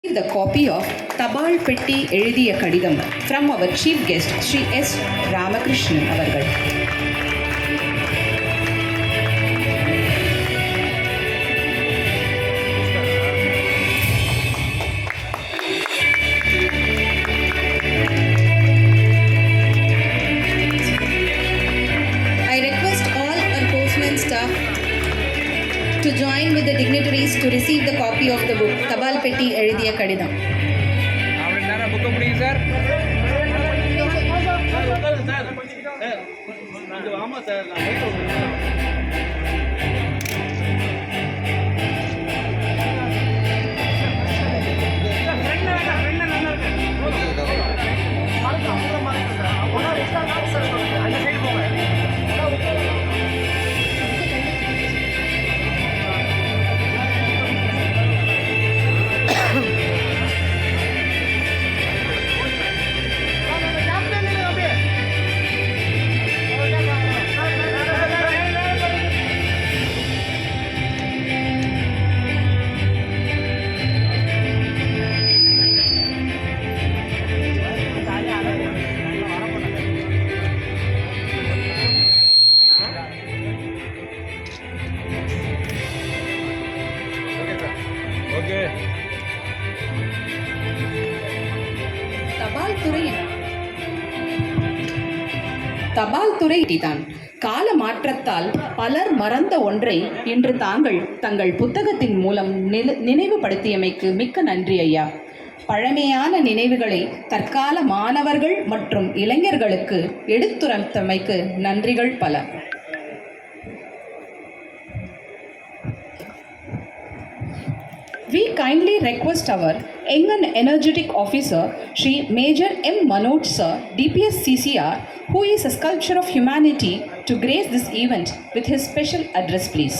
The copy of Tabal Petti எழுதிய கடிதம் from our chief guest Sri S. Ramakrishnan அவர்கள். I request all our postman staff to join with the dignitaries to receive the copy of the book Tabal Petti எழுதிய கடிதம். தபால் துறை தான் கால மாற்றத்தால் பலர் மறந்த ஒன்றை இன்று தங்கள் புத்தகத்தின் மூலம் நினைவுபடுத்தியமைக்கு மிக்க நன்றி ஐயா. பழமையான நினைவுகளை தற்கால மாணவர்கள் மற்றும் இளைஞர்களுக்கு எடுத்துரைத்தமைக்கு நன்றிகள் பல. We kindly request our young and energetic officer, Shri Major M. Manoj Sir, DPS CCR, who is a sculpture of humanity, to grace this event with his special address, please.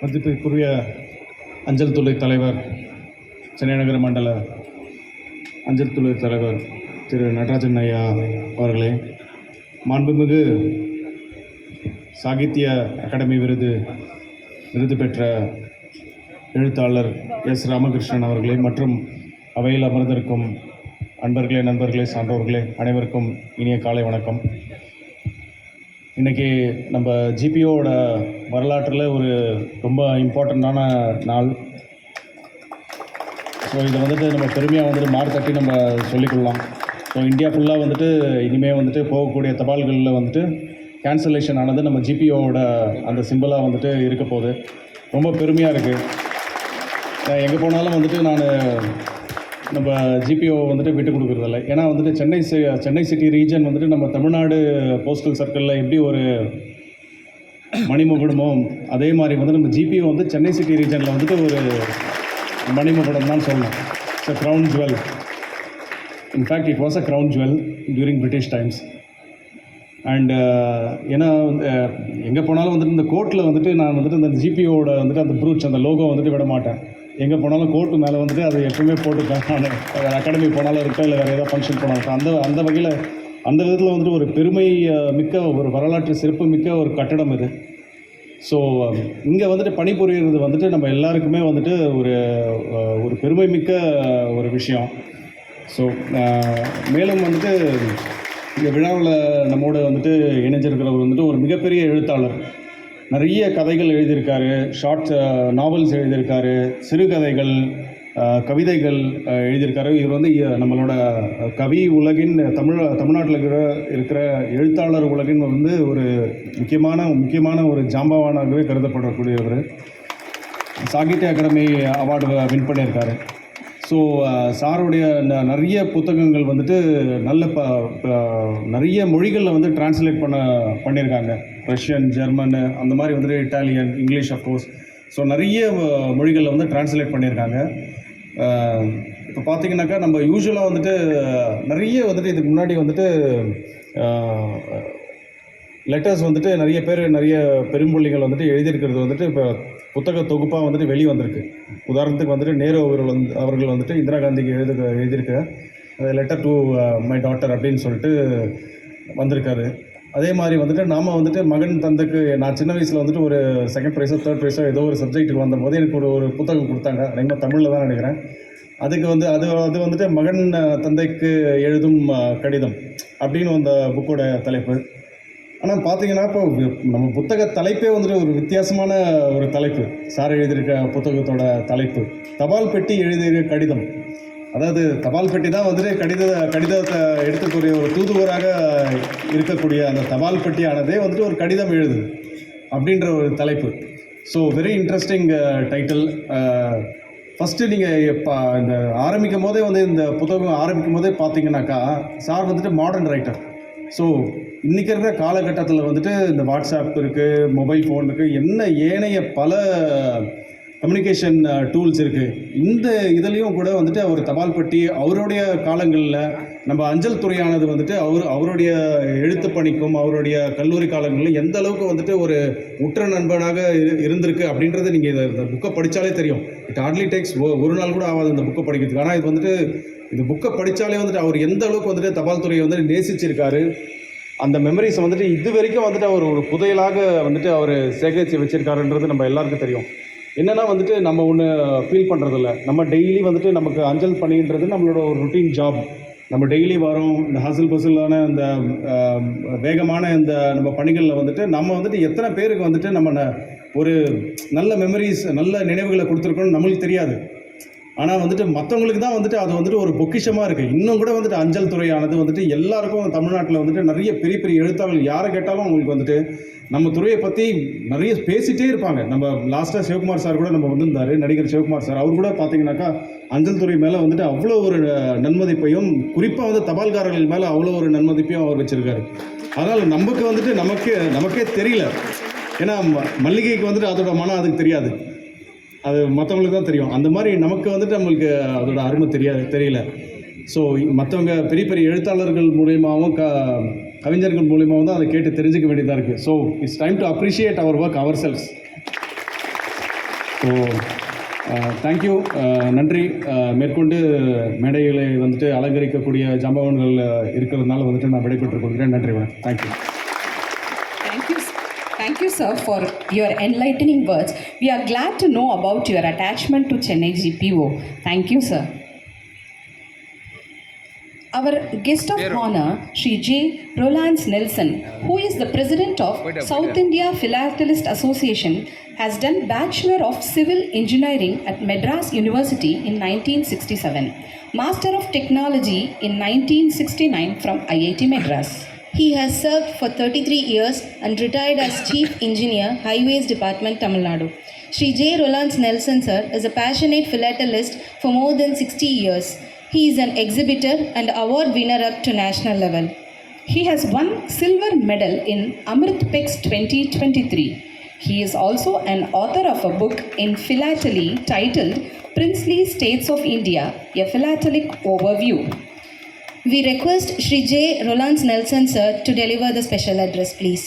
மதிப்பிற்குரிய அஞ்சல் துறை தலைவர், சென்னை நகர மண்டல அஞ்சல் துறை தலைவர் திரு நடராஜன் ஐயா அவர்களே, மாண்புமிகு சாகித்ய அகாடமி விருது பெற்ற எழுத்தாளர் எஸ். ராமகிருஷ்ணன் அவர்களே, மற்றும் அவையில் அமர்ந்திருக்கும் அன்பர்களே, நண்பர்களே, சான்றோர்களே, அனைவருக்கும் இனிய காலை வணக்கம். இன்றைக்கி நம்ம ஜிபிஓட வரலாற்றில் ஒரு ரொம்ப இம்பார்ட்டண்ட்டான நாள். ஸோ இதை நம்ம பெருமையாக மார்த்தட்டி நம்ம சொல்லிக்கொள்ளலாம். ஸோ இந்தியா ஃபுல்லாக இனிமேல் போகக்கூடிய தபால்களில் கேன்சலேஷன் ஆனது நம்ம ஜிபிஓட அந்த சிம்பிளாக இருக்க போகுது. ரொம்ப பெருமையாக இருக்குது. எங்கே போனாலும் நான் நம்ம ஜிபிஓ விட்டு கொடுக்குறதில்ல. ஏன்னா சென்னை சிட்டி ரீஜன் நம்ம தமிழ்நாடு போஸ்டல் சர்க்கிளில் எப்படி ஒரு மணிமகுடமோ அதே மாதிரி நம்ம ஜிபிஓ சென்னை சிட்டி ரீஜனில் ஒரு மணிமகுடம் தான் சொல்லணும். It's a crown jewel. In fact, it was a crown jewel during British times. And ஏன்னா எங்கே போனாலும் இந்த கோர்ட்டில் நான் இந்த ஜிபிஓட அந்த ப்ரூச் அந்த லோகோ விட மாட்டேன். எங்கே போனாலும் கோர்ட்டு மேலே அது எப்பவுமே போட்டுருக்கேன். நான் அகாடமி போனாலும் இருக்கேன், இல்லை வேறு ஏதாவது ஃபங்க்ஷன் போனாலும் அந்த வகையில் அந்த விதத்தில் ஒரு பெருமை மிக்க ஒரு வரலாற்று சிறப்பு மிக்க ஒரு கட்டடம் இது. ஸோ இங்கே பணிபுரிகிறது நம்ம எல்லாருக்குமே ஒரு பெருமை மிக்க ஒரு விஷயம். ஸோ மேலும் இந்த விழாவில் நம்மோடு இணைஞ்சிருக்கிறவர் ஒரு மிகப்பெரிய எழுத்தாளர். நிறைய கதைகள் எழுதியிருக்காரு, ஷார்ட் நாவல்ஸ் எழுதியிருக்காரு, சிறுகதைகள், கவிதைகள் எழுதியிருக்காரு. இவர் நம்மளோட கவி உலகின் தமிழ்நாட்டில் இருக்கிற எழுத்தாளர் உலகின் ஒரு முக்கியமான ஒரு ஜாம்பவானாகவே கருதப்படக்கூடியவர். சாகித்ய அகாடமி அவார்டு வின் பண்ணியிருக்காரு. ஸோ சாருடைய நிறைய புத்தகங்கள் நிறைய மொழிகளில் ட்ரான்ஸ்லேட் பண்ணியிருக்காங்க. ரஷ்யன், ஜெர்மன், அந்த மாதிரி இட்டாலியன், இங்கிலீஷ் அஃப்கோர்ஸ். ஸோ நிறைய மொழிகளில் ட்ரான்ஸ்லேட் பண்ணியிருக்காங்க. இப்போ பார்த்திங்கனாக்கா நம்ம யூஸ்வலாக நிறைய இதுக்கு முன்னாடி லெட்டர்ஸ் நிறைய பேர் நிறைய பெரும்புள்ளிகள் எழுதியிருக்கிறது இப்போ புத்தக தொகுப்பாக வெளியே வந்திருக்கு. உதாரணத்துக்கு நேரு அவர்கள் இந்திரா காந்திக்கு எழுதியிருக்க லெட்டர் டு மை டாட்டர் அப்படின்னு சொல்லிட்டு வந்திருக்காரு. அதே மாதிரி வந்துட்டு நாம் வந்துட்டு மகன் தந்தைக்கு நான் சின்ன வயசில் வந்துட்டு ஒரு செகண்ட் ப்ரைஸோ தேர்ட் ப்ரைஸோ ஏதோ ஒரு சப்ஜெக்ட்டுக்கு வந்தபோது எனக்கு ஒரு புத்தகம் கொடுத்தாங்க. அதிகமாக தமிழில் தான் நினைக்கிறேன். அதுக்கு வந்து அது வந்துட்டு மகன் தந்தைக்கு எழுதும் கடிதம் அப்படின்னு அந்த புக்கோட தலைப்பு. ஆனால் பார்த்தீங்கன்னா இப்போ நம்ம புத்தக தலைப்பே வந்துட்டு ஒரு வித்தியாசமான ஒரு தலைப்பு. சார் எழுதியிருக்க புத்தகத்தோட தலைப்பு தபால் பெட்டி எழுதிய கடிதம். அதாவது தபால் பெட்டி தான் வந்துட்டு கடிதத்தை எடுத்துக்கூடிய ஒரு தூதுவராக இருக்கக்கூடிய அந்த தபால் பெட்டியானதே வந்துட்டு ஒரு கடிதம் எழுதுது அப்படின்ற ஒரு தலைப்பு. So very interesting title. First நீங்கள் இப்போ இந்த ஆரம்பிக்கும் போதே வந்து இந்த புத்தகம் ஆரம்பிக்கும் போதே பார்த்தீங்கன்னாக்கா சார் வந்துட்டு மாடர்ன் ரைட்டர். ஸோ இன்றைக்கி இருக்கிற காலகட்டத்தில் வந்துட்டு இந்த வாட்ஸ்அப் இருக்குது, மொபைல் ஃபோன் இருக்குது, என்ன ஏனைய பல கம்யூனிகேஷன் டூல்ஸ் இருக்குது. இந்த இதுலேயும் கூட வந்துட்டு அவர் தபால் பெட்டி அவருடைய காலங்களில் நம்ம அஞ்சல் துறையானது வந்துட்டு அவருடைய எழுத்து பணிக்கும் அவருடைய கல்லூரி காலங்களில் எந்த அளவுக்கு வந்துட்டு ஒரு உற்ற நண்பனாக இருந்திருக்கு அப்படின்றது நீங்கள் இந்த புக்கை படித்தாலே தெரியும். இட் ஹார்ட்லி டேக்ஸ் ஒரு நாள் கூட ஆகாது இந்த புக்கை படிக்கிறதுக்கு. ஆனால் இது வந்துட்டு இந்த புக்கை படித்தாலே வந்துட்டு அவர் எந்த அளவுக்கு வந்துட்டு தபால் துறையை வந்துட்டு நேசிச்சிருக்காரு, அந்த மெமரிஸ் வந்துட்டு இது வரைக்கும் வந்துட்டு அவர் ஒரு புதையலாக வந்துட்டு அவர் சேகரித்து வச்சுருக்காருன்றது நம்ம எல்லாருக்கும் தெரியும். என்னென்னா வந்துட்டு நம்ம ஒன்று ஃபீல் பண்ணுறதில்ல. நம்ம டெய்லி வந்துட்டு நமக்கு அஞ்சல் பணின்றது நம்மளோட ஒரு ருட்டீன் ஜாப். நம்ம டெய்லி வரோம் இந்த ஹசில் பசிலான இந்த வேகமான இந்த நம்ம பணிகளில் வந்துட்டு நம்ம வந்துட்டு எத்தனை பேருக்கு வந்துட்டு நம்ம ஒரு நல்ல மெமரிஸ் நல்ல நினைவுகளை கொடுத்துருக்கோன்னு நம்மளுக்கு தெரியாது. ஆனால் வந்துட்டு மற்றவங்களுக்கு தான் வந்துட்டு அது வந்துட்டு ஒரு பொக்கிஷமாக இருக்குது. இன்னும் கூட வந்துட்டு அஞ்சல் துறையானது வந்துட்டு எல்லாருக்கும் தமிழ்நாட்டில் வந்துட்டு நிறைய பெரிய பெரிய எழுத்தாளர்கள் யாரை கேட்டாலும் அவங்களுக்கு வந்துட்டு நம்ம துறையை பற்றி நிறைய பேசிகிட்டே இருப்பாங்க. நம்ம லாஸ்ட்டாக சிவகுமார் சார் கூட நம்ம வந்திருந்தார், நடிகர் சிவகுமார் சார். அவர் கூட பார்த்தீங்கன்னாக்கா அஞ்சல் துறை மேலே வந்துட்டு அவ்வளோ ஒரு நன்மதிப்பையும் குறிப்பாக வந்து தபால்காரர்கள் மேலே அவ்வளோ ஒரு நன்மதிப்பையும் அவர் வச்சுருக்காரு. அதனால் நமக்கு வந்துட்டு நமக்கே தெரியல. ஏன்னா மல்லிகைக்கு வந்துட்டு அதோட மனம் அதுக்கு தெரியாது, அது மற்றவங்களுக்கு தான் தெரியும். அந்த மாதிரி நமக்கு வந்துட்டு நம்மளுக்கு அதோட அருமை தெரியல. ஸோ மற்றவங்க பெரிய பெரிய எழுத்தாளர்கள் மூலியமாகவும் கவிஞர்கள் மூலியமாகவும் தான் அதை கேட்டு தெரிஞ்சுக்க வேண்டியதாக இருக்குது. So it's time to appreciate our work ourselves. So thank you, நன்றி. மேற்கொண்டு மேடைகளை வந்துட்டு அலங்கரிக்கக்கூடிய ஜாம்பவன்கள் இருக்கிறதுனால வந்துட்டு நான் விடைபெற்றுக் கொள்கிறேன். நன்றி, வணக்கம். Thank you. Thank you, sir, for your enlightening words. We are glad to know about your attachment to Chennai GPO. Thank you, sir. Our guest of honor, Sri J. Rolans Nelson, who is the president of South India Philatelist Association, has done Bachelor of Civil Engineering at Madras University in 1967, Master of Technology in 1969 from IIT Madras. He has served for 33 years and retired as Chief Engineer, Highways Department, Tamil Nadu. Sri J. Rolans Nelson sir is a passionate philatelist for more than 60 years. He is an exhibitor and award winner up to national level. He has won silver medal in Amrit Pex 2023. He is also an author of a book in philately titled Princely States of India, a Philatelic Overview. We request Sri J. Rolans Nelson sir to deliver the special address, please.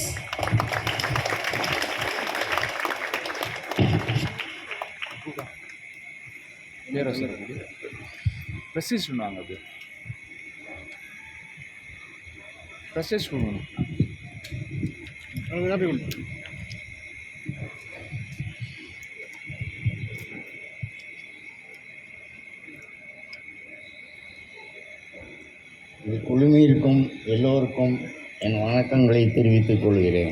இது குழுமியிருக்கும் எல்லோருக்கும் என் வணக்கங்களை தெரிவித்துக் கொள்கிறேன்.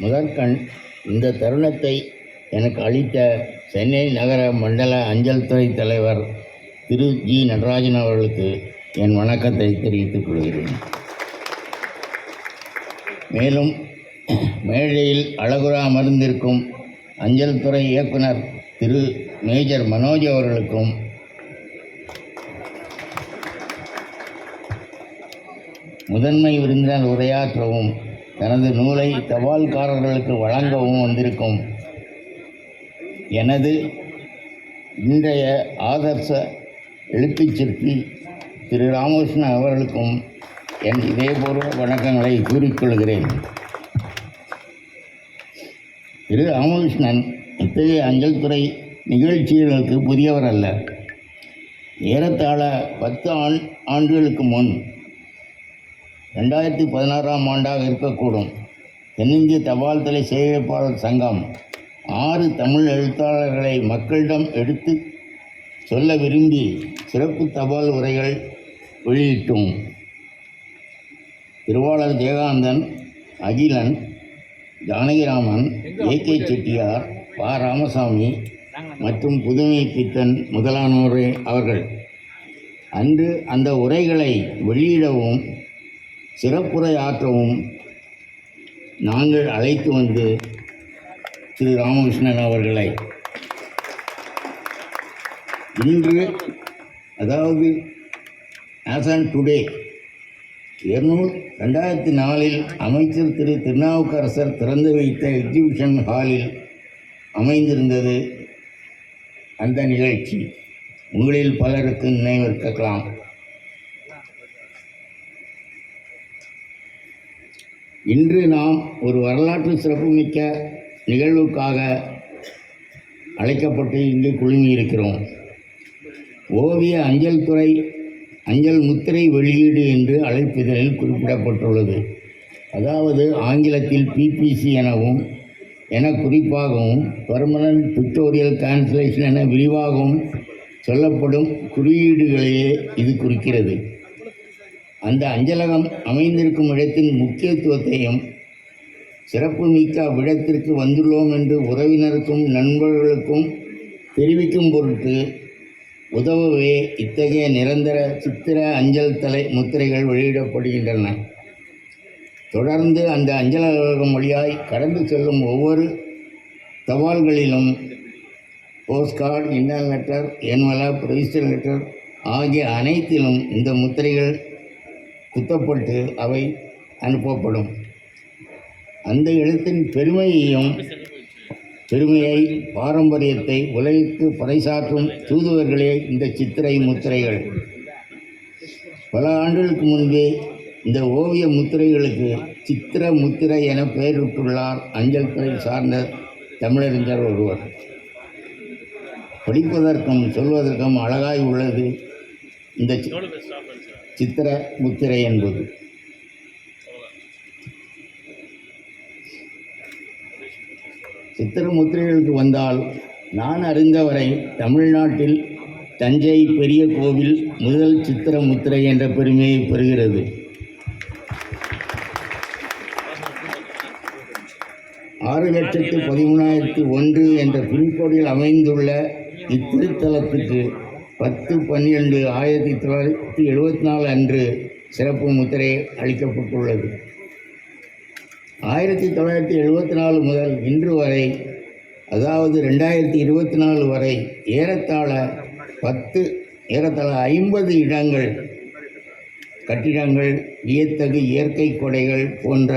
முதற்கண் இந்த தருணத்தை எனக்கு அளித்த சென்னை நகர மண்டல அஞ்சல் துறை தலைவர் திரு ஜி நடராஜன் அவர்களுக்கு என் வணக்கத்தை தெரிவித்துக் கொள்கிறேன். மேலும் மேடையில் அழகுறா அமர்ந்திருக்கும் அஞ்சல் துறை இயக்குனர் திரு மேஜர் மனோஜ் அவர்களுக்கும் முதன்மை விருந்தினர் உரையாற்றவும் தனது நூலை தபால்காரர்களுக்கு வழங்கவும் வந்திருக்கும் எனது இன்றைய ஆதர்ச எழுத்துச் சிற்பி திரு ராமகிருஷ்ணன் அவர்களுக்கும் என் இதயபூர்வ வணக்கங்களை கூறிக்கொள்கிறேன். திரு ராமகிருஷ்ணன் இத்தகைய அஞ்சல் துறை நிகழ்ச்சிகளுக்கு புதியவர் அல்ல. ஏறத்தாழ 10 ஆண்டுகளுக்கு முன் 2016ஆம் ஆண்டாக இருக்கக்கூடும். தென்னிந்திய தபால் தலை சேகரிப்பாளர் சங்கம் 6 தமிழ் எழுத்தாளர்களை மக்களிடம் எடுத்து சொல்ல விரும்பி சிறப்பு தபால் உரைகள் வெளியிட்டோம். திருவாளர் ஜெயகாந்தன், அகிலன், ஜானகிராமன், ஏ.கே. செட்டியார், பா. ராமசாமி மற்றும் புதுமை பித்தன் முதலானோரே அவர்கள். அன்று அந்த உரைகளை வெளியிடவும் சிறப்புரை ஆற்றவும் நாங்கள் அழைத்து வந்து திரு ராமகிருஷ்ணன் அவர்களை இன்று, அதாவது ஆஸ் ஆன் டுடே 2004இல் அமைச்சர் திரு திருநாவுக்கரசர் திறந்து வைத்த எக்ஸிபிஷன் ஹாலில் அமைந்திருந்தது அந்த நிகழ்ச்சி. உங்களில் பலருக்கு நினைவிருக்கலாம். இன்று நாம் ஒரு வரலாற்று சிறப்புமிக்க நிகழ்வுக்காக அழைக்கப்பட்டு இங்கு குழுமியிருக்கிறோம். ஓவிய அஞ்சல் துறை அஞ்சல் முத்திரை வெளியீடு என்று அழைப்பிதழில் குறிப்பிடப்பட்டுள்ளது. அதாவது ஆங்கிலத்தில் பிபிசி என குறிப்பாகவும் பெர்மனன்ட் பிக்டோரியல் டிரான்ஸ்லேஷன் என விரிவாகவும் சொல்லப்படும் குறியீடுகளையே இது குறிக்கிறது. அந்த அஞ்சலகம் அமைந்திருக்கும் இடத்தின் முக்கியத்துவத்தையும் சிறப்புமிக்க அவ்விடத்திற்கு வந்துள்ளோம் என்று உறவினருக்கும் நண்பர்களுக்கும் தெரிவிக்கும் பொருட்டு உதவவே இத்தகைய நிரந்தர சித்திர அஞ்சல் தலை முத்திரைகள் வெளியிடப்படுகின்றன. தொடர்ந்து அந்த அஞ்சல் அலுவலகம் வழியாய் கடந்து செல்லும் ஒவ்வொரு தபால்களிலும் postcard, inner letter, envelope, register letter ஆகிய அனைத்திலும் இந்த முத்திரைகள் குத்தப்பட்டு அவை அனுப்பப்படும். அந்த எழுத்தின் பெருமையை பாரம்பரியத்தை உலகிற்கு பறைசாற்றும் தூதுவர்களே இந்த சித்திரை முத்திரைகள். பல ஆண்டுகளுக்கு முன்பே இந்த ஓவிய முத்திரைகளுக்கு சித்திர முத்திரை என பெயரிட்டுள்ளார் அஞ்சல் துறை சார்ந்த தமிழறிஞர் ஒருவர். படிப்பதற்கும் சொல்வதற்கும் அழகாய் உள்ளது இந்த சித்திர முத்திரை என்பது. சித்திர முத்திரைகளுக்கு வந்தால் நான் அறிந்தவரை தமிழ்நாட்டில் தஞ்சை பெரிய கோவில் முதல் சித்திர முத்திரை என்ற பெருமையை பெறுகிறது. 6,13,001 என்ற பின்கோடில் அமைந்துள்ள இத்திருத்தலத்துக்கு 10/12/1974 அன்று சிறப்பு முத்திரை அளிக்கப்பட்டுள்ளது. 1974 முதல் இன்று வரை, அதாவது 2024 வரை ஏறத்தாழ 50 கட்டிடங்கள், வியத்தகு இயற்கை கொடைகள் போன்ற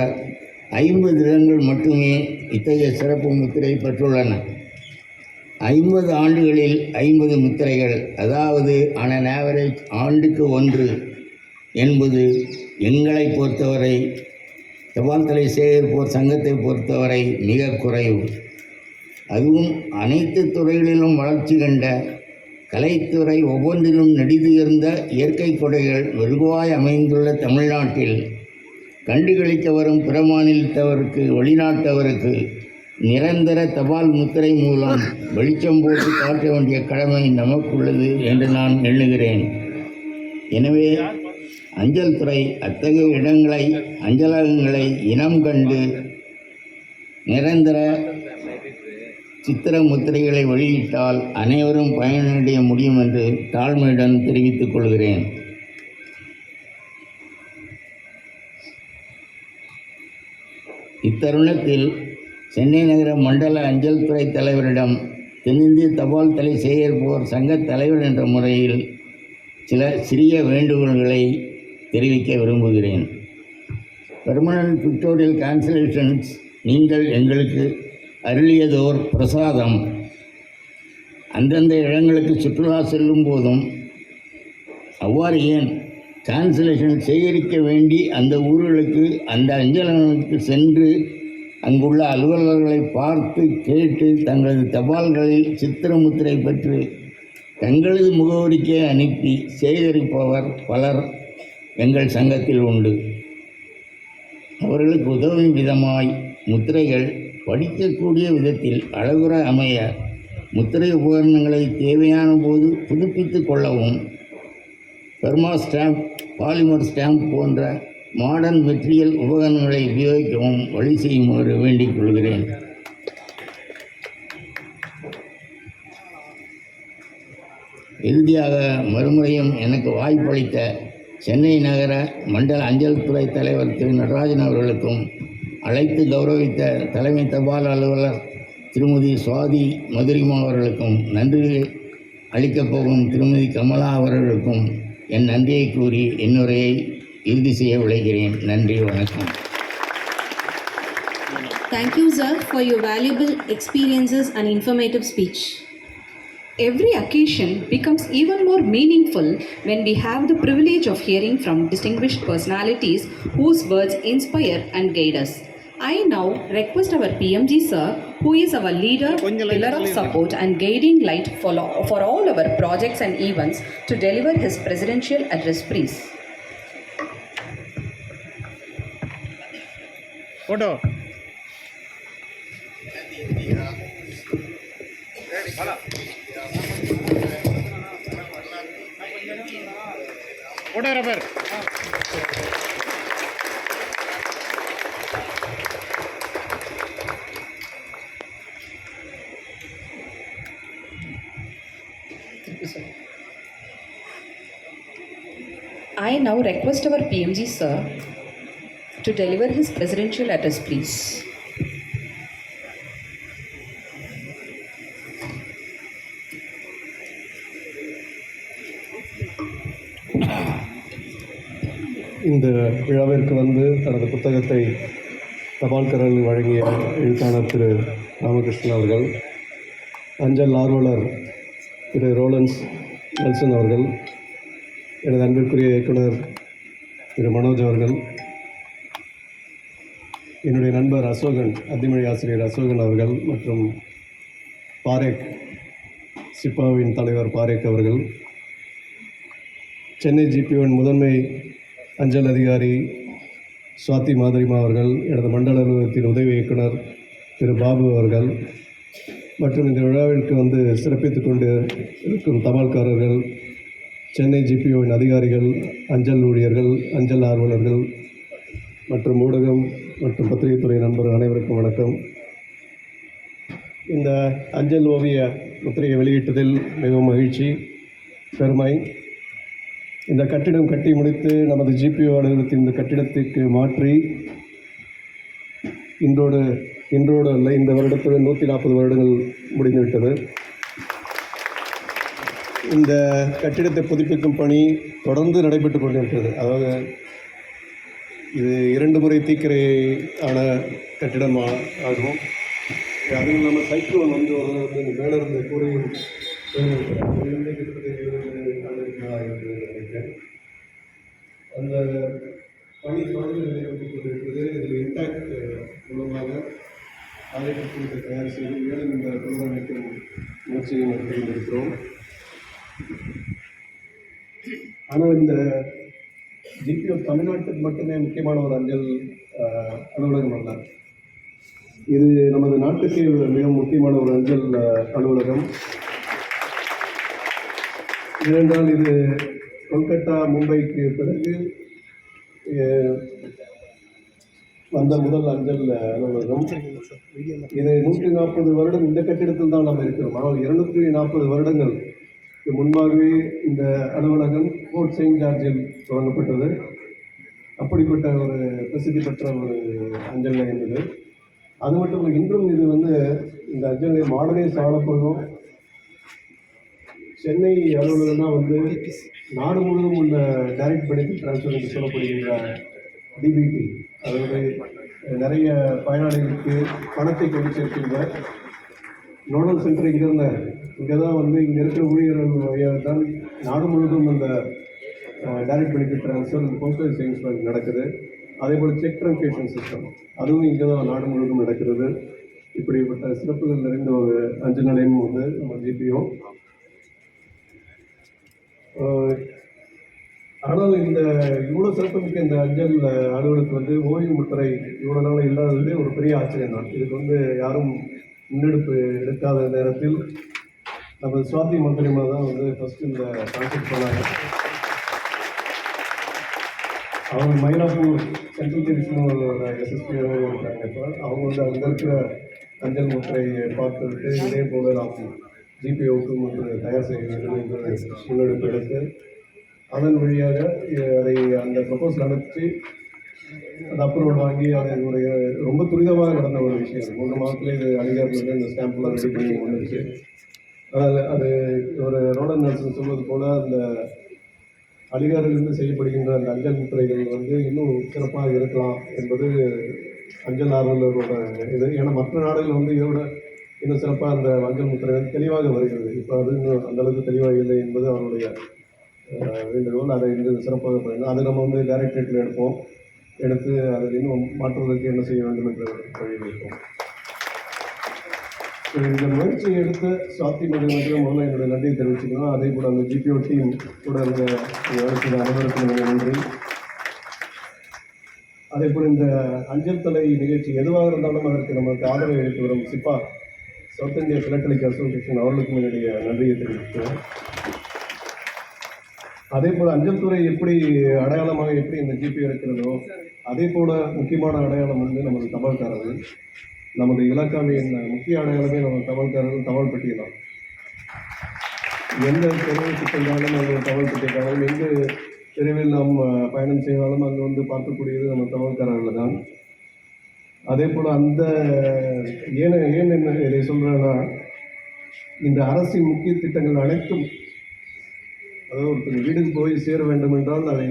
50 இடங்கள் மட்டுமே இத்தகைய சிறப்பு முத்திரை பெற்றுள்ளன. 50 ஆண்டுகளில் 50 முத்திரைகள், அதாவது ஆன் அன் ஆவரேஜ் ஆண்டுக்கு 1 என்பது எங்களை பொறுத்தவரை, தபால் தலை சேகரிப்போர் சங்கத்தை பொறுத்தவரை மிக குறைவு. அதுவும் அனைத்து துறைகளிலும் வளர்ச்சி கண்ட கலைத்துறை ஒவ்வொன்றிலும் நெடிதுயர்ந்த இயற்கை கொடைகள் வெகுவாய் அமைந்துள்ள தமிழ்நாட்டில் கண்டுகளிக்க வரும் பிற மாநிலத்தவருக்கு, வெளிநாட்டவருக்கு நிரந்தர தபால் முத்திரை மூலம் வெளிச்சம் போட்டு காட்ட வேண்டிய கடமை நமக்குள்ளது என்று நான் எண்ணுகிறேன். எனவே அஞ்சல் துறை அத்தகைய இடங்களை, அஞ்சலகங்களை இனம் கண்டு நிரந்தர சித்திர முத்திரைகளை வெளியிட்டால் அனைவரும் பயனடைய முடியும் என்று தாழ்மையுடன் தெரிவித்துக் கொள்கிறேன். இத்தருணத்தில் சென்னை நகர மண்டல அஞ்சல் துறை தலைவரிடம் தென்னிந்திய தபால் தலை சேகரிப்போர் சங்க தலைவர் என்ற முறையில் சில சிறிய வேண்டுகோள்களை தெரிவிக்க விரும்புகிறேன். பெர்மனன்ட் பிக்டோரியல் டிரான்ஸ்லேஷன்ஸ் நீங்கள் எங்களுக்கு அருளியதோர் பிரசாதம். அந்தந்த இடங்களுக்கு சுற்றுலா செல்லும் போதும் அவ்வாறு ஏன் டிரான்ஸ்லேஷன் சேகரிக்க வேண்டி அந்த ஊர்களுக்கு, அந்த அஞ்சலகங்களுக்கு சென்று அங்குள்ள அலுவலர்களை பார்த்து கேட்டு தங்களது தபால்களில் சித்திரமுத்திரை பெற்று தங்களது முகவரிக்கே அனுப்பி சேகரிப்பவர் பலர் எங்கள் சங்கத்தில் உண்டு. அவர்களுக்கு உதவும் விதமாய் முத்திரைகள் படிக்கக்கூடிய விதத்தில் அழகுற அமைய முத்திரை உபகரணங்களை தேவையான போது புதுப்பித்து கொள்ளவும் பெர்மா ஸ்டாம்ப், பாலிமர் ஸ்டாம்ப் போன்ற மாடர்ன் மெட்டீரியல் உபகரணங்களை உபயோகிக்கவும் வழி செய்யுமாறு வேண்டிக் கொள்கிறேன். இறுதியாக மறுமுறையும் எனக்கு வாய்ப்பளித்த சென்னை நகர மண்டல அஞ்சல் துறை தலைவர் திரு நடராஜன் அவர்களுக்கும் அழைத்து கௌரவித்த தலைமை தபால் அலுவலர் திருமதி சுவாதி மதுரிமா அவர்களுக்கும் நன்றி அளிக்கப் போகும் திருமதி கமலா அவர்களுக்கும் என் நன்றியை கூறி என்னுரையை இறுதி செய்ய விளைகிறேன். நன்றி, வணக்கம். Thank you, sir, for your valuable experiences and informative speech. Every occasion becomes even more meaningful when we have the privilege of hearing from distinguished personalities whose words inspire and guide us. I now request our PMG sir, who is our leader, pillar of support and guiding light for all our projects and events, to deliver his presidential address, please. Photo. Photographer. I now request our PMG sir to deliver his presidential address, please. இந்த விழாவிற்கு வந்து தனது புத்தகத்தை தபால் கரலில் வழங்கிய எழுத்தாளர் திரு ராமகிருஷ்ணன் அவர்கள், அஞ்சல் ஆர்வலர் திரு ரோலன்ஸ் நெல்சன் அவர்கள், எனது அன்பிற்குரிய இயக்குனர் திரு மனோஜ் அவர்கள், என்னுடைய நண்பர் அசோகன், அத்திமொழி ஆசிரியர் அசோகன் அவர்கள், மற்றும் பாரேக் சிப்பாவின் தலைவர் பாரேக் அவர்கள், சென்னை ஜிபிஓவின் முதன்மை அஞ்சல் அதிகாரி சுவாதி மாதரிமா அவர்கள், எனது மண்டல அலுவலகத்தின் உதவி இயக்குனர் திரு பாபு அவர்கள், மற்றும் இந்த விழாவிற்கு வந்து சிறப்பித்துக் கொண்டு இருக்கும் தபால்காரர்கள், சென்னை ஜிபிஓவின் அதிகாரிகள், அஞ்சல் ஊழியர்கள், அஞ்சல் ஆர்வலர்கள் மற்றும் ஊடகம் மற்றும் பத்திரிகைத்துறை நண்பர்கள் அனைவருக்கும் வணக்கம். இந்த அஞ்சல் ஓவிய முத்திரையை வெளியிட்டதில் மிகவும் மகிழ்ச்சி, பெருமை. இந்த கட்டிடம் கட்டி முடித்து நமது ஜிபிஓ அலுவலகத்தின் இந்த கட்டிடத்திற்கு மாற்றி இன்றோடு அல்ல, இந்த வருடத்துடன் 140 வருடங்கள் முடிந்துவிட்டது. இந்த கட்டிடத்தை புதுப்பிக்கும் பணி தொடர்ந்து நடைபெற்று கொண்டிருக்கிறது. அதாவது இது 2 முறை தீக்கிரையான கட்டிடம் ஆகும். அதுவும் இல்லாமல் சைக்ளோன் வந்து ஒரு மேலே இருந்த கூரையும் அந்த பணி தொடர்ந்து நடைபெற்றுக் கொண்டிருக்கிறது. இதில் இன்டாக்ட் மூலமாக ஆலைக்கட்டிடத்தை தயார் செய்து மேலும் இந்த புனரமைக்கும் முயற்சியை நடத்தி கொண்டிருக்கிறோம். ஆனால் இந்த ஜிபிஓ தமிழ்நாட்டுக்கு மட்டுமே முக்கியமான ஒரு அஞ்சல் அலுவலகம் அல்ல. இது நமது நாட்டுக்கு மிக முக்கியமான ஒரு அஞ்சல் அலுவலகம். ஏனென்றால் இது கொல்கத்தா, மும்பைக்கு பிறகு வந்த முதல் அஞ்சல் அலுவலகம். இது 140 வருடம் இந்த கட்டிடத்தில் தான் நாம் இருக்கிறோம். ஆனால் 240 வருடங்கள் முன்பாகவே இந்த அலுவலகம் ஃபோர்ட் செயின்ட் ஜார்ஜில் தொடங்கப்பட்டது. அப்படிப்பட்ட ஒரு பிரசித்தி பெற்ற ஒரு அஞ்சல் நிலையம் இது. அது மட்டும் இல்லை, இன்றும் இது வந்து இந்த அஞ்சல் நிலையம் மாடர்னைஸ் ஆளப்படும். சென்னை அலுவலகம் தான் வந்து நாடு முழுவதும் உள்ள டைரக்ட் பெனிஃபிட் ட்ரான்ஸ்ஃபர் என்று சொல்லப்படுகின்ற டிபிடி, அதாவது நிறைய பயனாளிகளுக்கு பணத்தை கொண்டு சேர்க்கின்ற நோடல் சென்டர் இங்கே தான் வந்து இங்கே இருக்கிற ஊழியர்கள் வழியாக தான் நாடு முழுவதும் அந்த டைரக்ட் பெனிஃபிட் ட்ரான்ஸ்ஃபர் இந்த போஸ்டல் சேவிங்ஸ் பேங்க் நடக்குது. அதே போல் செக் ட்ரங்கேஷன் சிஸ்டம் அதுவும் இங்கே தான் நாடு முழுவதும் நடக்கிறது. இப்படிப்பட்ட சிறப்புகள் நிறைந்த ஒரு அஞ்சல் நிலையமும் வந்து நம்ம ஜிபிஓ. ஆனால் இந்த இவ்வளோ சிறப்புமிக்க இந்த அஞ்சல் அலுவலகத்துக்கு வந்து ஓய்வு முத்திரை இவ்வளோ நாள் இல்லாதது ஒரு பெரிய ஆச்சரியம் தான். இதுக்கு வந்து யாரும் முன்னெடுப்பு எடுக்காத நேரத்தில் நம்ம சுவாதி மந்திரிமா தான் வந்து ஃபஸ்ட்டு இந்த கான்செப்ட் பண்ணாங்க. அவங்க மயிலாப்பூர் சென்ட்ரல் டிவிஷனோட எஸ்எஸ்பியாகவும் இருக்காங்க. இப்போ அவங்க வந்து அங்கே இருக்கிற அஞ்சல் முத்திரையை பார்த்துவிட்டு இதே போல நாம் ஜிபிஓக்கும் வந்து தயார் செய்ய வேண்டும் என்று முன்னெடுப்பு எடுத்து அதன் வழியாக அதை அந்த ப்ரொபோசல் அனுப்பிச்சு அந்த அப்ரூவல் வாங்கி அதை ஒரு ரொம்ப துரிதமாக நடந்த ஒரு விஷயம். 3 மாதத்துல இது அலிகார்லேருந்து இந்த ஸ்டாம்ப்லாம் ரெடி பண்ணி வந்துருச்சு. அது ஒரு ரோடன் நர்சன் சொல்வது போல் அந்த அலிகாரிலிருந்து செய்யப்படுகின்ற அந்த அஞ்சல் முத்திரைகள் வந்து இன்னும் சிறப்பாக இருக்கலாம் என்பது அஞ்சல் ஆர்வலரோட இது. ஏன்னா மற்ற நாடுகள் வந்து இதோட இன்னும் சிறப்பாக அந்த அஞ்சல் முத்திரைகள் தெளிவாக வருகிறது. இப்போ அது இன்னும் அந்தளவுக்கு தெளிவாக இல்லை என்பது அவருடைய வேண்டுகோள். அதை இன்னும் சிறப்பாக பண்ணணும். அதை நம்ம வந்து டைரக்டரேட்டில் எடுத்து அதை இன்னும் மாற்றுவதற்கு என்ன செய்ய வேண்டும் என்று வழி வைப்போம். இந்த முயற்சியை எடுத்து சாத்தி மனிதர்களுக்கு முதல்ல என்னுடைய நன்றியை தெரிவிச்சுக்கணும். அதே போல் அந்த ஜிபிஓ டீம் கூட இருந்த அனைவருக்கும் நன்றி. அதே போல் இந்த அஞ்சல் தலை நிகழ்ச்சி எதுவாக இருந்தாலும் அதற்கு நமக்கு ஆதரவை அளித்து வரும் சிப்பா சவுத் இந்தியா பிலட்டலிக் அசோசியேஷன் அவர்களுக்கும் என்னுடைய நன்றியை தெரிவிக்கிறேன். அதே போல் அஞ்சல் துறை எப்படி அடையாளமாக எப்படி இந்த ஜிபி இருக்கிறதோ அதே போல் முக்கியமான அடையாளம் வந்து நமது தபால்காரர்கள். நமது இலாக்காவின் முக்கிய அடையாளமே நம்ம தபால்காரர்கள் தபால் பெட்டி தான். எந்த தெருவுக்கு சென்றாலும் அங்கே தபால் பெட்டியை காணும். எங்கு தெருவில் நாம் பயணம் செய்தாலும் அங்கே வந்து பார்க்கக்கூடியது நம்ம தபால்காரர்கள் தான். அதே போல் அந்த ஏன் என்ன இதை சொல்கிறேன்னா, இந்த அரசின் முக்கிய திட்டங்கள் அனைத்தும் அதாவது ஒருத்தர் வீடுக்கு போய் சேர வேண்டும் என்றால் அதை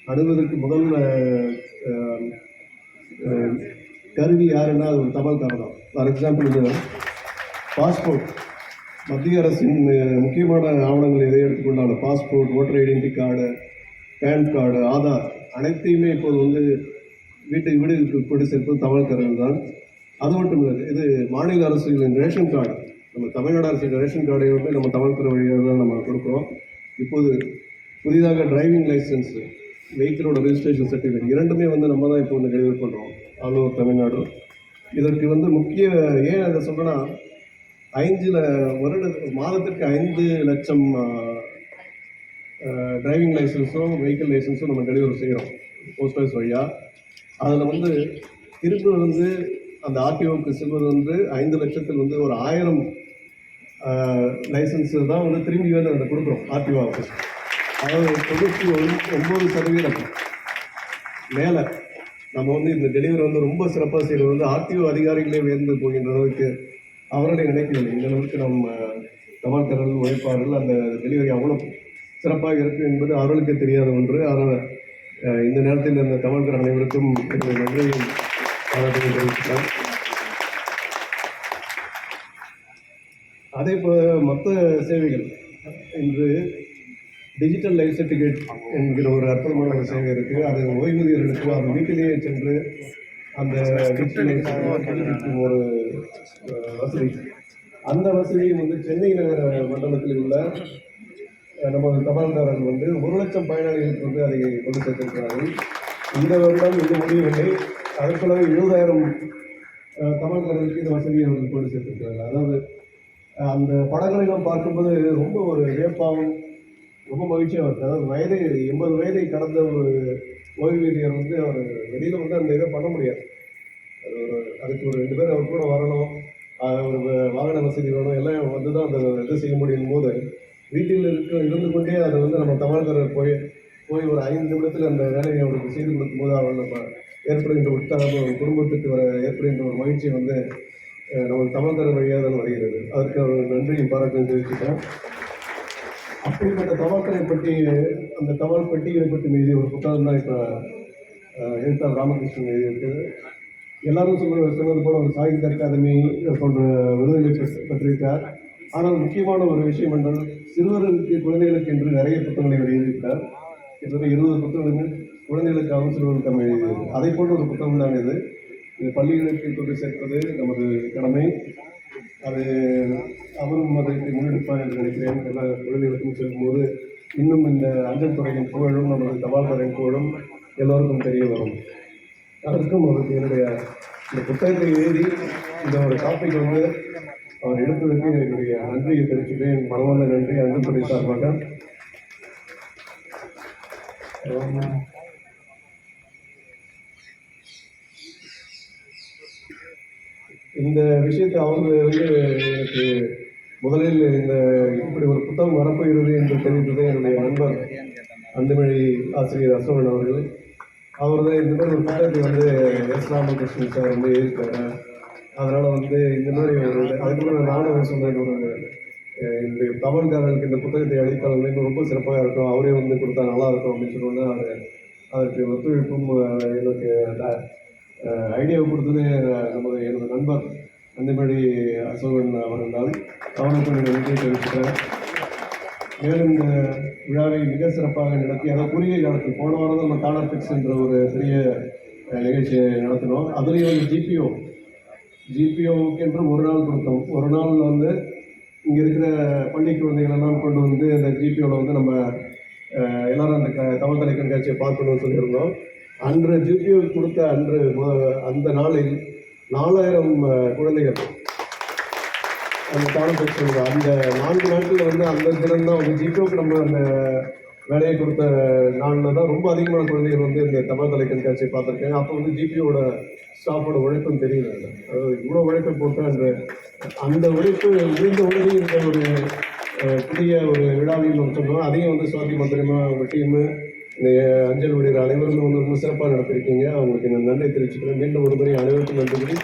அணுவதற்கு முதல் கருவி யாருன்னா அது ஒரு தபால்காரர் தான். ஃபார் எக்ஸாம்பிள் இது பாஸ்போர்ட், மத்திய அரசின் முக்கியமான ஆவணங்கள் எதை எடுத்துக்கொண்டாலும் passport, voter identity card, PAN card, Aadhaar அனைத்தையுமே இப்போது வந்து வீடுகளுக்கு கொண்டு சேர்ப்பது தபால்காரர்கள் தான். அது மட்டும் இல்லை, இது மாநில அரசுகளின் ரேஷன் கார்டு, நம்ம தமிழ்நாடு அரசின் ரேஷன் கார்டை வந்து நம்ம தபால்கார வழியாக தான் நம்ம கொடுக்குறோம். இப்போது புதிதாக டிரைவிங் லைசன்ஸ், வெஹிக்கிளோட ரெஜிஸ்ட்ரேஷன் சர்டிஃபிகேட் இரண்டுமே வந்து நம்ம தான் இப்போ வந்து டெலிவரி பண்ணுறோம் ஆல் ஓவர் தமிழ்நாடு. இதற்கு வந்து முக்கிய ஏன் அதை சொல்கிறேன்னா, 5 மாதத்திற்கு 5 லட்சம் டிரைவிங் லைசன்ஸும் வெஹிக்கிள் லைசன்ஸும் நம்ம டெலிவரி செய்கிறோம் போஸ்ட் ஆஃபீஸ் வழியாக. அதில் வந்து திரும்ப வந்து அந்த ஆர்டிஓவுக்கு செல்வது வந்து 5 லட்சத்தில் வந்து ஒரு 1000 லைசன்ஸு தான் வந்து திரும்பி வந்து அதை கொடுக்குறோம் ஆர்டிஓ ஆஃபீஸ். அதாவது 99% மேலே நம்ம வந்து இந்த டெலிவரி வந்து ரொம்ப சிறப்பாக செய்கிறது வந்து ஆர்டிஓ அதிகாரிகளே உயர்ந்து போகின்ற அளவுக்கு அவர்களை நினைக்கவில்லை. இந்த அளவுக்கு நம்ம தபால்காரர்கள் உழைப்பார்கள். அந்த டெலிவரி அவ்வளோ சிறப்பாக இருக்கும் என்பது அவர்களுக்கு தெரியாத ஒன்று. அதனால் இந்த நேரத்தில் அந்த தபால்கார அனைவருக்கும் என்னுடைய நன்றியை தெரிவிக்கிறேன். அதே போல் மற்ற சேவைகள் இன்று டிஜிட்டல் லைஃப் சர்டிஃபிகேட் என்கிற ஒரு அற்புதமான ஒரு சேவை இருக்குது. அது ஓய்வூதியர்களுக்கு அது வீட்டிலேயே சென்று அந்த டிஜிட்டல் லைஃப் சர்டிஃபிகேட் ஒரு வசதி, அந்த வசதியை வந்து சென்னை நகர மண்டலத்தில் உள்ள நமது தபால்காரர்கள் வந்து 1 லட்சம் பயனாளிகளுக்கு வந்து அதை கொண்டு சேர்த்திருக்கிறார்கள். இந்த வருடம் இது முடியவில்லை, அதற்குள்ளாக 70,000 தபால்காரர்களுக்கு இந்த வசதியை அவர்கள் கொண்டு சேர்த்திருக்கிறார்கள். அதாவது அந்த படங்களை நாம் பார்க்கும்போது ரொம்ப ஒரு வியப்பாகவும் ரொம்ப மகிழ்ச்சியாக இருக்குது. அதாவது 80 வயதை கடந்த ஒரு ஓய்வூதியர் வந்து அவர் வெளியில் வந்து அந்த இதை பண்ண முடியாது. அதுக்கு ஒரு 2 பேர் அவர் கூட வரணும், ஒரு வாகன வசதி வேணும், எல்லாம் வந்து தான் அந்த இதை செய்ய முடியும் போது வீட்டில் இருந்து கொண்டே அதை வந்து நம்ம தபால்காரர் போய் ஒரு 5 நிமிடத்தில் அந்த வேலையை அவருக்கு செய்து கொடுக்கும்போது அவர் நம்ம ஏற்படுகின்ற உற்சாகம், குடும்பத்துக்கு ஏற்படுகின்ற ஒரு மகிழ்ச்சி வந்து நமக்கு தபால்காரர் வழியாக தான் வருகிறது. அதற்கு அவர் நன்றியும் பாராட்டும் தெரிவிச்சுட்டேன். அப்படிப்பட்ட தபால்காரை பற்றி, அந்த தபால் பெட்டிகளை பற்றி எழுதிய ஒரு புத்தகம் தான் இப்போ எழுத்தாளர் ராமகிருஷ்ணன் எழுதியிருக்கிறது. எல்லாரும் சொன்னது போல ஒரு சாகித்ய அகாதமி போன்ற விருதுகளை பெற்றிருக்கார். ஆனால் முக்கியமான ஒரு விஷயம் என்றால் சிறுவர்களுக்கு, குழந்தைகளுக்கு என்று நிறைய புத்தகங்களை அவர் எழுதியிருக்கிறார். கிட்டத்தட்ட 20 புத்தகங்கள் குழந்தைகளுக்காகவும் சிறுவர்களுக்காக எழுதியது. அதை போன்ற ஒரு புத்தகம் தான் இது. பள்ளிகளுக்கு கொண்டு சேர்ப்பது நமது கடமை. அது அவரும் அதற்கு முன்னெடுப்பார் என்று நினைக்கிறேன். எல்லா குழந்தைகளுக்கும் செல்லும்போது இன்னும் இந்த அஞ்சல் துறையின் புகழும் நமது தபால் துறையின் புகழும் எல்லோருக்கும் தெரிய வரும். அதற்கும் அவருக்கு என்னுடைய இந்த புத்தகத்தை எழுதி இந்த ஒரு டாபிக் வந்து அவர் எடுத்ததற்கு என்னுடைய நன்றியை தெரிவிச்சுக்கிறேன். மனமார்ந்த நன்றி அஞ்சல் துறை சார்பாக. இந்த விஷயத்தை அவங்க வந்து எனக்கு முதலில் இந்த இப்படி ஒரு புத்தகம் வரப்போகிறது என்று தெரிவித்தது என்னுடைய நண்பர் அந்தமொழி ஆசிரியர் அசோகன் அவர்கள். அவர் தான் இந்த மாதிரி ஒரு புத்தகத்தை வந்து எஸ் ராமகிருஷ்ணன் சார் வந்து எழுதியிருக்காரு. அதனால் வந்து இந்த மாதிரி ஒரு அதுக்குள்ள நானும் சொன்னேன், ஒரு என்னுடைய தமிழ்காரர்களுக்கு இந்த புத்தகத்தை அளித்தால் வந்து இன்னும் ரொம்ப சிறப்பாக இருக்கும், அவரே வந்து கொடுத்தா நல்லா இருக்கும் அப்படின்னு சொன்னோன்னா அதற்கு ஒத்துழைப்பும் எனக்கு ஐடியாவை கொடுத்தது எனது நண்பர் அந்தமொழி அசோகன் அவர்கள் தான். அவனுக்கு என்னுடைய நன்றியை தெரிவிச்சுக்கிறேன். மேலும் இந்த விழாவை மிக சிறப்பாக நடத்தி, அதாவது குறுகிய காலத்தில் போன வாரம் தான் நம்ம காலர்பிக்ஸ் என்ற ஒரு பெரிய நிகழ்ச்சியை நடத்தினோம். அதுலேயும் வந்து ஜிபிஓவுக்கு என்று ஒரு நாள் கொடுத்தோம். ஒரு நாள் வந்து இங்கே இருக்கிற பள்ளி குழந்தைகளெல்லாம் கொண்டு வந்து அந்த ஜிபிஓவில் வந்து நம்ம எல்லோரும் அந்த தமிழ் கலை கண்காட்சியை பார்க்கணும்னு சொல்லியிருந்தோம். அன்று ஜிபிஓ கொடுத்த அந்த நாளில் 4000 குழந்தைகள் அந்த காலத்துக்கு சொல்லுவோம். அந்த 4 நாட்களில் வந்து அந்த தினம்தான் வந்து ஜிபிஓக்கு நம்ம அந்த வேலையை கொடுத்த நாளில் தான் ரொம்ப அதிகமான குழந்தைகள் வந்து இந்த தமிழ் கலை கண்காட்சியை பார்த்துருக்காங்க. அப்போ வந்து ஜிபிஓட ஸ்டாஃபோட உழைப்பும் தெரியல. அதாவது இவ்வளோ உழைப்பை போட்டு அந்த உழைப்பு இருந்த உடனே இந்த ஒரு புதிய ஒரு விழாவையும் நம்ம சொன்னோம். அதையும் வந்து சுவாதி மந்திரமா அவங்க டீமு இந்த அஞ்சல் ஊழியர் அனைவரும் வந்து ரொம்ப சிறப்பாக நடத்திருக்கீங்க. அவங்களுக்கு நான் நன்றி தெரிவிச்சுக்கிறேன். மீண்டும் ஒரு முறை அனைவருக்கும் நன்றி.